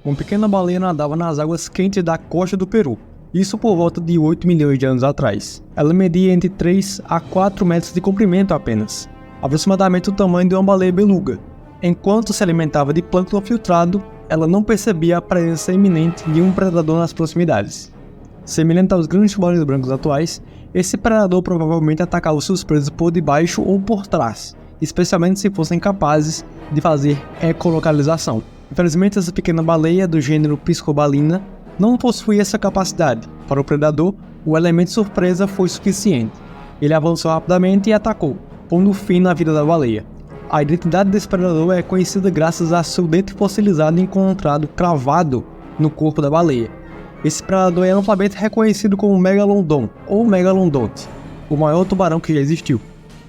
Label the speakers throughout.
Speaker 1: Uma pequena baleia nadava nas águas quentes da costa do Peru, isso por volta de 8 milhões de anos atrás. Ela media entre 3 a 4 metros de comprimento apenas, aproximadamente o tamanho de uma baleia beluga. Enquanto se alimentava de plâncton filtrado, ela não percebia a presença iminente de um predador nas proximidades. Semelhante aos grandes tubarões brancos atuais, esse predador provavelmente atacava seus presos por debaixo ou por trás, especialmente se fossem capazes de fazer ecolocalização. Infelizmente, essa pequena baleia do gênero Piscobalina não possuía essa capacidade. Para o predador, o elemento surpresa foi suficiente. Ele avançou rapidamente e atacou, pondo fim na vida da baleia. A identidade desse predador é conhecida graças a seu dente fossilizado encontrado cravado no corpo da baleia. Esse predador é amplamente reconhecido como Megalodon ou Megalodonte, o maior tubarão que já existiu,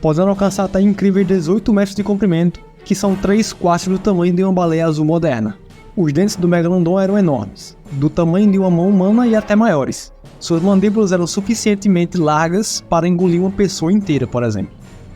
Speaker 1: podendo alcançar até incríveis 18 metros de comprimento, que são 3/4 do tamanho de uma baleia azul moderna. Os dentes do Megalodon eram enormes, do tamanho de uma mão humana e até maiores. Suas mandíbulas eram suficientemente largas para engolir uma pessoa inteira, por exemplo.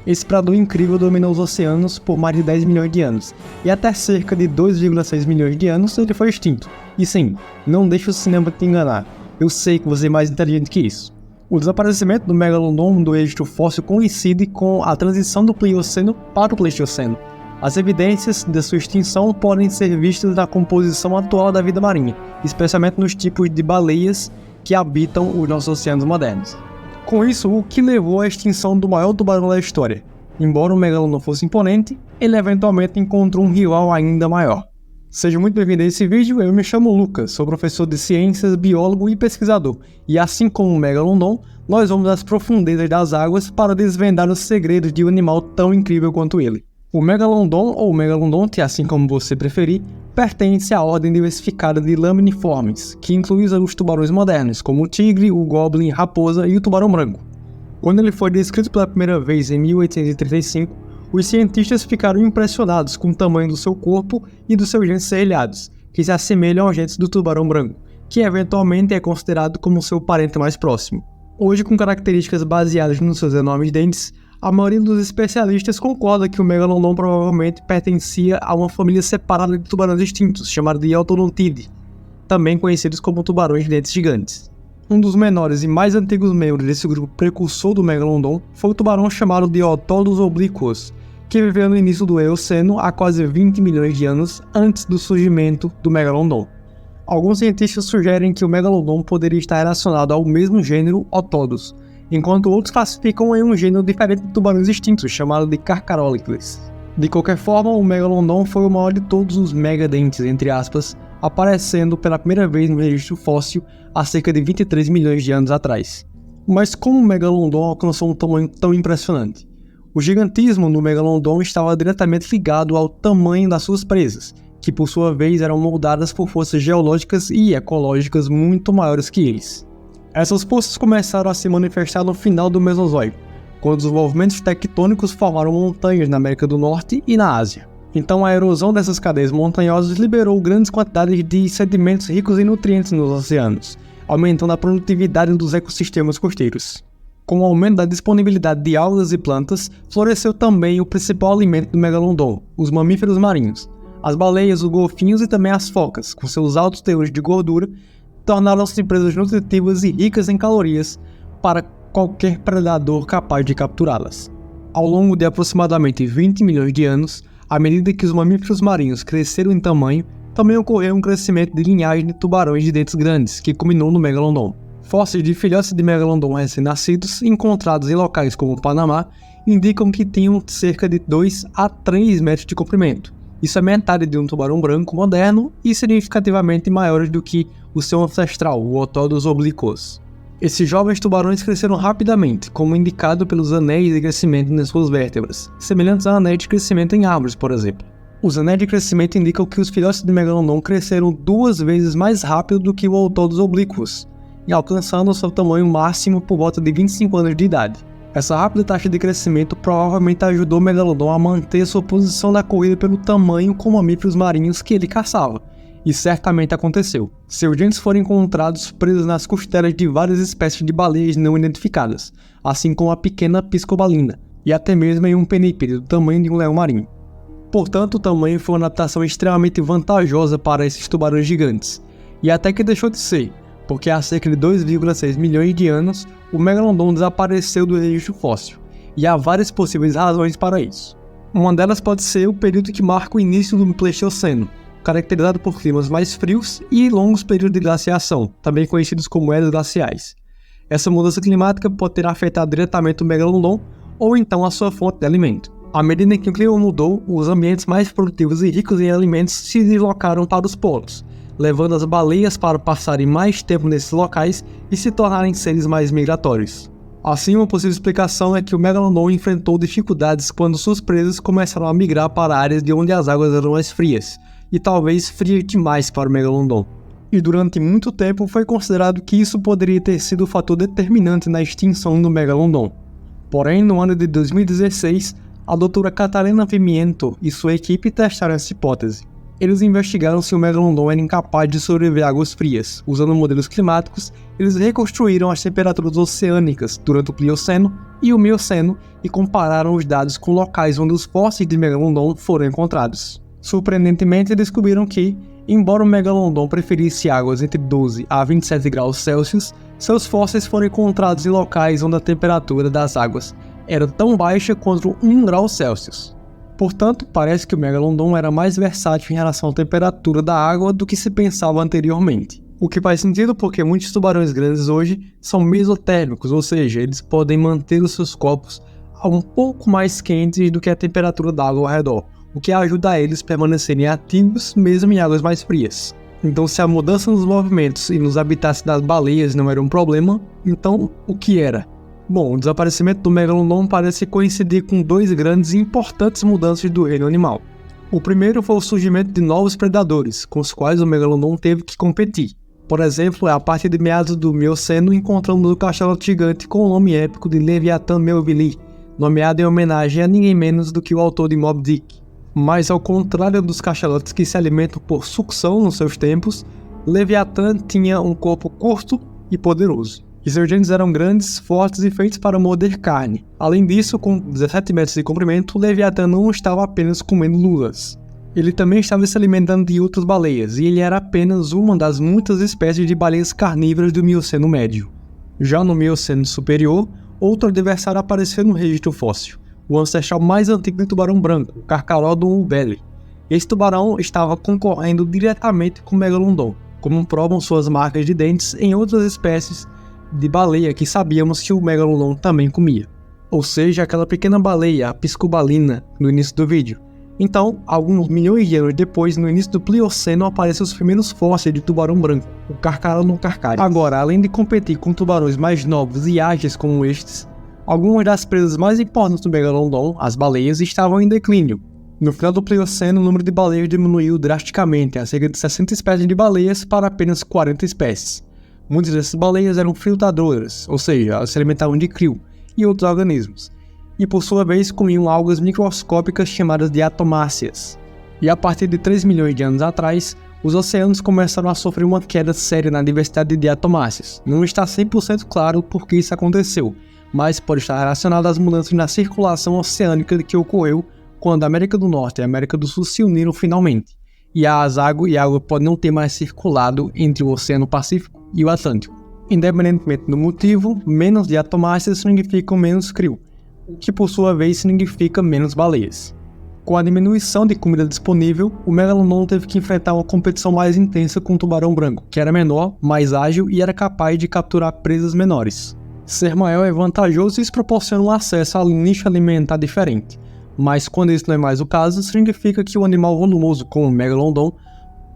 Speaker 1: Esse predador incrível dominou os oceanos por mais de 10 milhões de anos, e até cerca de 2,6 milhões de anos ele foi extinto. E sim, não deixe o cinema te enganar, eu sei que você é mais inteligente que isso. O desaparecimento do Megalodon do êxito fóssil coincide com a transição do Plioceno para o Pleistoceno. As evidências de sua extinção podem ser vistas na composição atual da vida marinha, especialmente nos tipos de baleias que habitam os nossos oceanos modernos. Com isso, o que levou à extinção do maior tubarão da história? Embora o Megalodon fosse imponente, ele eventualmente encontrou um rival ainda maior. Seja muito bem-vindo a esse vídeo, eu me chamo Lucas, sou professor de ciências, biólogo e pesquisador, e assim como o Megalodon, nós vamos às profundezas das águas para desvendar os segredos de um animal tão incrível quanto ele. O Megalodon, ou Megalodonte, assim como você preferir, pertence à ordem diversificada de laminiformes, que inclui os tubarões modernos, como o tigre, o goblin, raposa e o tubarão branco. Quando ele foi descrito pela primeira vez em 1835, os cientistas ficaram impressionados com o tamanho do seu corpo e dos seus dentes serrilhados, que se assemelham aos dentes do tubarão branco, que eventualmente é considerado como seu parente mais próximo. Hoje, com características baseadas nos seus enormes dentes, a maioria dos especialistas concorda que o Megalodon provavelmente pertencia a uma família separada de tubarões extintos, chamada de Otodontidae, também conhecidos como tubarões de dentes gigantes. Um dos menores e mais antigos membros desse grupo precursor do Megalodon foi o tubarão chamado de Otodus obliquus, que viveu no início do Eoceno há quase 20 milhões de anos antes do surgimento do Megalodon. Alguns cientistas sugerem que o Megalodon poderia estar relacionado ao mesmo gênero Otodus, enquanto outros classificam em um gênero diferente de tubarões extintos, chamado de Carcharodontes. De qualquer forma, o Megalodon foi o maior de todos os megadentes, entre aspas, aparecendo pela primeira vez no registro fóssil há cerca de 23 milhões de anos atrás. Mas como o Megalodon alcançou um tamanho tão impressionante? O gigantismo do Megalodon estava diretamente ligado ao tamanho das suas presas, que por sua vez eram moldadas por forças geológicas e ecológicas muito maiores que eles. Essas forças começaram a se manifestar no final do Mesozoico, quando os movimentos tectônicos formaram montanhas na América do Norte e na Ásia. Então a erosão dessas cadeias montanhosas liberou grandes quantidades de sedimentos ricos em nutrientes nos oceanos, aumentando a produtividade dos ecossistemas costeiros. Com o aumento da disponibilidade de algas e plantas, floresceu também o principal alimento do Megalodon, os mamíferos marinhos. As baleias, os golfinhos e também as focas, com seus altos teores de gordura, tornaram-se presas nutritivas e ricas em calorias para qualquer predador capaz de capturá-las. Ao longo de aproximadamente 20 milhões de anos, à medida que os mamíferos marinhos cresceram em tamanho, também ocorreu um crescimento de linhagem de tubarões de dentes grandes, que culminou no Megalodon. Fósseis de filhotes de Megalodon recém-nascidos, encontrados em locais como o Panamá, indicam que tinham cerca de 2 a 3 metros de comprimento. Isso é metade de um tubarão branco moderno e significativamente maiores do que o seu ancestral, o Otodus obliquus. Esses jovens tubarões cresceram rapidamente, como indicado pelos anéis de crescimento nas suas vértebras, semelhantes a anéis de crescimento em árvores, por exemplo. Os anéis de crescimento indicam que os filhotes de Megalodon cresceram 2 vezes mais rápido do que o Otodus obliquus, e alcançando seu tamanho máximo por volta de 25 anos de idade. Essa rápida taxa de crescimento provavelmente ajudou o Megalodon a manter sua posição na corrida pelo tamanho com mamíferos marinhos que ele caçava, e certamente aconteceu. Seus dentes foram encontrados presos nas costelas de várias espécies de baleias não identificadas, assim como a pequena Piscobalina, e até mesmo em um penípede do tamanho de um leão marinho. Portanto, o tamanho foi uma adaptação extremamente vantajosa para esses tubarões gigantes, e até que deixou de ser, porque há cerca de 2,6 milhões de anos o Megalodon desapareceu do registro fóssil, e há várias possíveis razões para isso. Uma delas pode ser o período que marca o início do Pleistoceno, caracterizado por climas mais frios e longos períodos de glaciação, também conhecidos como eras glaciais. Essa mudança climática pode ter afetado diretamente o Megalodon ou então a sua fonte de alimento. À medida que o clima mudou, os ambientes mais produtivos e ricos em alimentos se deslocaram para os polos, levando as baleias para passarem mais tempo nesses locais e se tornarem seres mais migratórios. Assim, uma possível explicação é que o Megalodon enfrentou dificuldades quando suas presas começaram a migrar para áreas de onde as águas eram mais frias, e talvez frias demais para o Megalodon. E durante muito tempo foi considerado que isso poderia ter sido o fator determinante na extinção do Megalodon. Porém, no ano de 2016, a doutora Catalina Pimiento e sua equipe testaram essa hipótese. Eles investigaram se o Megalodon era incapaz de sobreviver a águas frias. Usando modelos climáticos, eles reconstruíram as temperaturas oceânicas durante o Plioceno e o Mioceno e compararam os dados com locais onde os fósseis de Megalodon foram encontrados. Surpreendentemente, descobriram que, embora o Megalodon preferisse águas entre 12 a 27 graus Celsius, seus fósseis foram encontrados em locais onde a temperatura das águas era tão baixa quanto 1 grau Celsius. Portanto, parece que o Megalodon era mais versátil em relação à temperatura da água do que se pensava anteriormente. O que faz sentido porque muitos tubarões grandes hoje são mesotérmicos, ou seja, eles podem manter os seus corpos um pouco mais quentes do que a temperatura da água ao redor, o que ajuda a eles permanecerem ativos mesmo em águas mais frias. Então, se a mudança nos movimentos e nos habitats das baleias não era um problema, então o que era? Bom, o desaparecimento do Megalodon parece coincidir com dois grandes e importantes mudanças do reino animal. O primeiro foi o surgimento de novos predadores, com os quais o Megalodon teve que competir. Por exemplo, a partir de meados do Mioceno encontramos o cachalote gigante com o nome épico de Leviathan Melville, nomeado em homenagem a ninguém menos do que o autor de Moby Dick. Mas ao contrário dos cachalotes que se alimentam por sucção nos seus tempos, Leviathan tinha um corpo curto e poderoso. E seus dentes eram grandes, fortes e feitos para morder carne. Além disso, com 17 metros de comprimento, Leviathan não estava apenas comendo lulas. Ele também estava se alimentando de outras baleias, e ele era apenas uma das muitas espécies de baleias carnívoras do Mioceno Médio. Já no Mioceno Superior, outro adversário apareceu no registro fóssil, o ancestral mais antigo do tubarão branco, o Carcharodon ubeli. Esse tubarão estava concorrendo diretamente com o Megalodon, como provam suas marcas de dentes em outras espécies de baleia que sabíamos que o Megalodon também comia. Ou seja, aquela pequena baleia, a Piscobalina, no início do vídeo. Então, alguns milhões de anos depois, no início do Plioceno, aparecem os primeiros fósseis de tubarão branco, o Carcharodon carcharis. Agora, além de competir com tubarões mais novos e ágeis como estes, algumas das presas mais importantes do Megalodon, as baleias, estavam em declínio. No final do Plioceno, o número de baleias diminuiu drasticamente, a cerca de 60 espécies de baleias para apenas 40 espécies. Muitas dessas baleias eram filtradoras, ou seja, elas se alimentavam de krill e outros organismos, e por sua vez comiam algas microscópicas chamadas diatomáceas. E a partir de 3 milhões de anos atrás, os oceanos começaram a sofrer uma queda séria na diversidade de diatomáceas. Não está 100% claro por que isso aconteceu, mas pode estar relacionado às mudanças na circulação oceânica que ocorreu quando a América do Norte e a América do Sul se uniram finalmente, e a água pode não ter mais circulado entre o Oceano Pacífico e o Atlântico. Independentemente do motivo, menos diatomáceas significam menos krill, o que por sua vez significa menos baleias. Com a diminuição de comida disponível, o Megalodon teve que enfrentar uma competição mais intensa com o tubarão branco, que era menor, mais ágil e era capaz de capturar presas menores. Ser maior é vantajoso e isso proporciona um acesso a um nicho alimentar diferente, mas quando isso não é mais o caso, significa que o animal volumoso como o Megalodon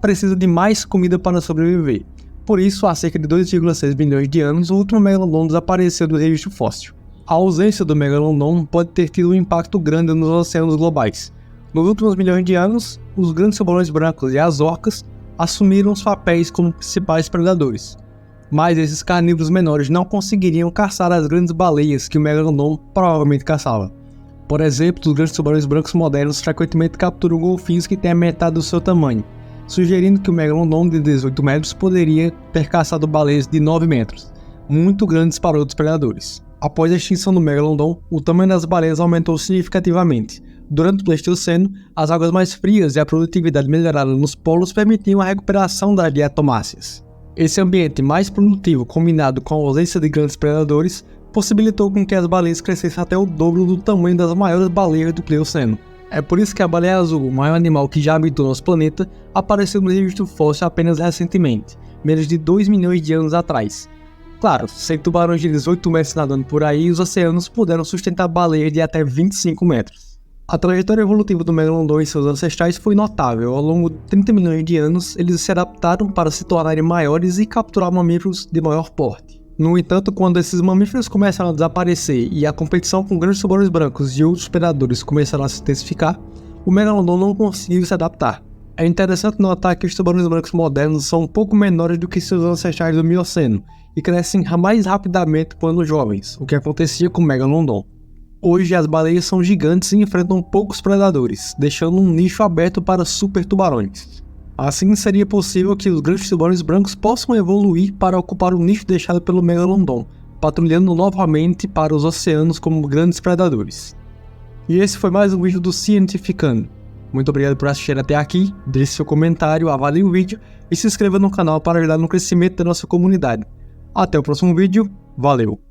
Speaker 1: precisa de mais comida para sobreviver. Por isso, há cerca de 2,6 bilhões de anos, o último Megalodon desapareceu do registro fóssil. A ausência do Megalodon pode ter tido um impacto grande nos oceanos globais. Nos últimos milhões de anos, os grandes tubarões brancos e as orcas assumiram os papéis como principais predadores. Mas esses carnívoros menores não conseguiriam caçar as grandes baleias que o Megalodon provavelmente caçava. Por exemplo, os grandes tubarões brancos modernos frequentemente capturam golfinhos que têm a metade do seu tamanho, sugerindo que o Megalodon de 18 metros poderia ter caçado baleias de 9 metros, muito grandes para outros predadores. Após a extinção do Megalodon, o tamanho das baleias aumentou significativamente, Durante o Pleistoceno, as águas mais frias e a produtividade melhorada nos polos permitiam a recuperação das diatomáceas. Esse ambiente mais produtivo, combinado com a ausência de grandes predadores, possibilitou com que as baleias crescessem até o dobro do tamanho das maiores baleias do Plioceno. É por isso que a baleia azul, o maior animal que já habitou nosso planeta, apareceu no registro fóssil apenas recentemente, menos de 2 milhões de anos atrás. Claro, sem tubarões de 18 metros nadando por aí, os oceanos puderam sustentar baleias de até 25 metros. A trajetória evolutiva do Megalodon e seus ancestrais foi notável. Ao longo de 30 milhões de anos, eles se adaptaram para se tornarem maiores e capturar mamíferos de maior porte. No entanto, quando esses mamíferos começaram a desaparecer e a competição com grandes tubarões brancos e outros predadores começaram a se intensificar, o Megalodon não conseguiu se adaptar. É interessante notar que os tubarões brancos modernos são um pouco menores do que seus ancestrais do Mioceno e crescem mais rapidamente quando jovens, o que acontecia com o Megalodon. Hoje as baleias são gigantes e enfrentam poucos predadores, deixando um nicho aberto para super tubarões. Assim seria possível que os grandes tubarões brancos possam evoluir para ocupar o nicho deixado pelo Megalodon, patrulhando novamente para os oceanos como grandes predadores. E esse foi mais um vídeo do Cientificando. Muito obrigado por assistir até aqui, deixe seu comentário, avalie o vídeo e se inscreva no canal para ajudar no crescimento da nossa comunidade. Até o próximo vídeo, valeu!